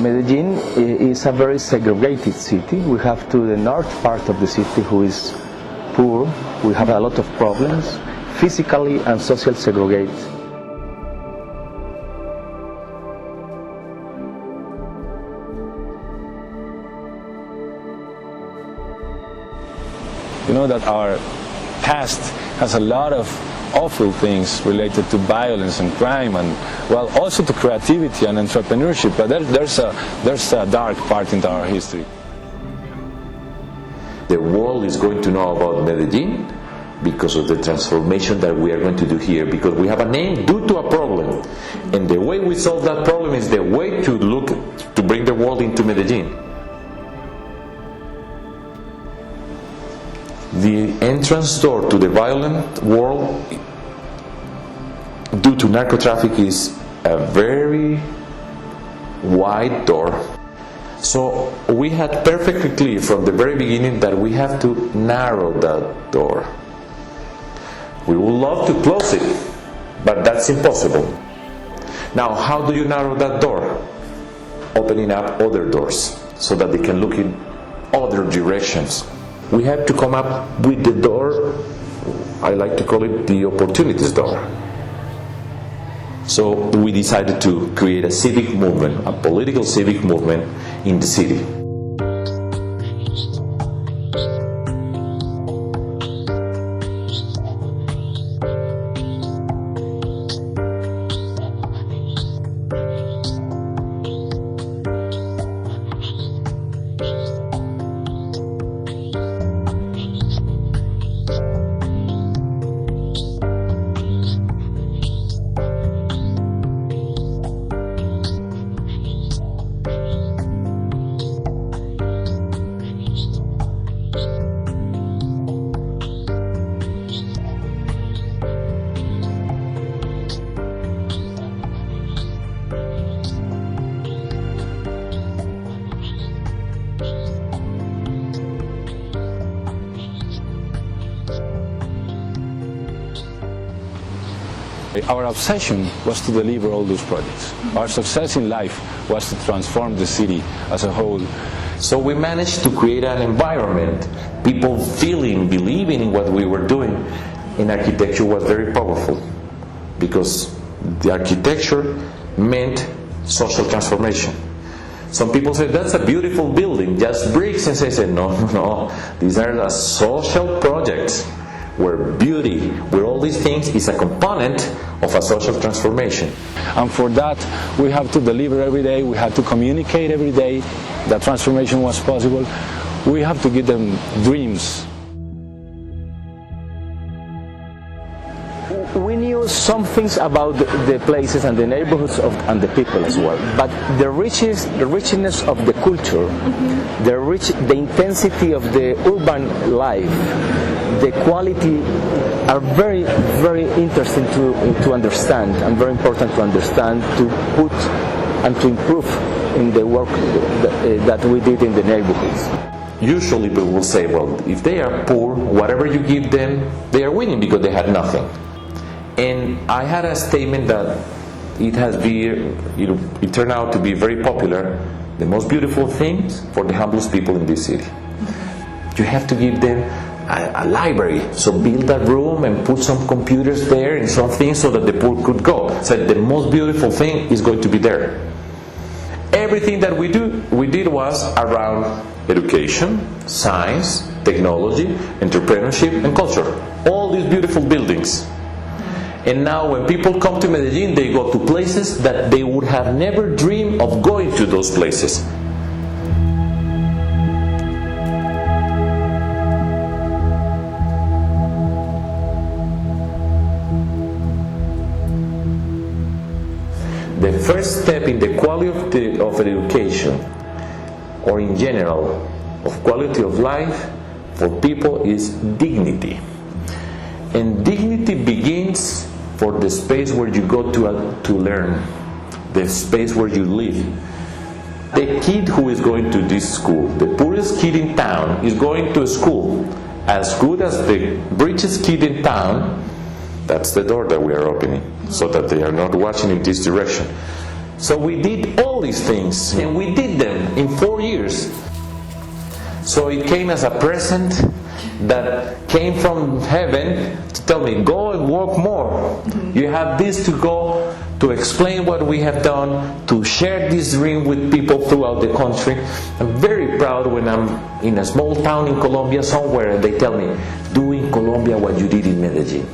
Medellín is a very segregated city. We have to the north part of the city who is poor. We have a lot of problems, physically and social segregate. You know that our past has a lot of awful things related to violence and crime, and well, also to creativity and entrepreneurship. But there's a dark part in our history. The world is going to know about Medellín because of the transformation that we are going to do here, because we have a name due to a problem, and the way we solve that problem is the way to bring the world into Medellín. The entrance door to the violent world due to narco-traffic is a very wide door. So we had perfectly clear from the very beginning that we have to narrow that door. We would love to close it, but that's impossible. Now, how do you narrow that door? Opening up other doors so that they can look in other directions. We have to come up with the door, I like to call it the opportunities door. So we decided to create a civic movement, a political civic movement in the city. Our obsession was to deliver all those projects. Our success in life was to transform the city as a whole. So we managed to create an environment, people feeling, believing in what we were doing. And architecture was very powerful because the architecture meant social transformation. Some people say, that's a beautiful building, just bricks, and say, no, these are the social projects where beauty, where all these things is a component of a social transformation. And for that, we have to deliver every day, we have to communicate every day that transformation was possible. We have to give them dreams. We knew some things about the places and the neighborhoods and the people as well, but the richness of the culture, the intensity of the urban life, the quality are very, very interesting to understand and very important to understand, to put and to improve in the work that we did in the neighborhoods. Usually people will say, well, if they are poor, whatever you give them, they are winning because they had nothing. And I had a statement that it turned out to be very popular. The most beautiful things for the humblest people in this city. You have to give them a library. So build a room and put some computers there and some things so that the poor could go. So the most beautiful thing is going to be there. Everything that we did was around education, science, technology, entrepreneurship, and culture. All these beautiful buildings. And now when people come to Medellín, they go to places that they would have never dreamed of going to those places. The first step in the quality of education, or in general, of quality of life for people is dignity. And dignity begins for the space where you go to learn, the space where you live. The kid who is going to this school, the poorest kid in town, is going to a school as good as the richest kid in town. That's the door that we are opening, so that they are not watching in this direction. So we did all these things, and we did them in 4 years. So it came as a present that came from heaven to tell me, go and work more. You have this to go to explain what we have done, to share this dream with people throughout the country. I'm very proud when I'm in a small town in Colombia somewhere and they tell me, do in Colombia what you did in Medellín.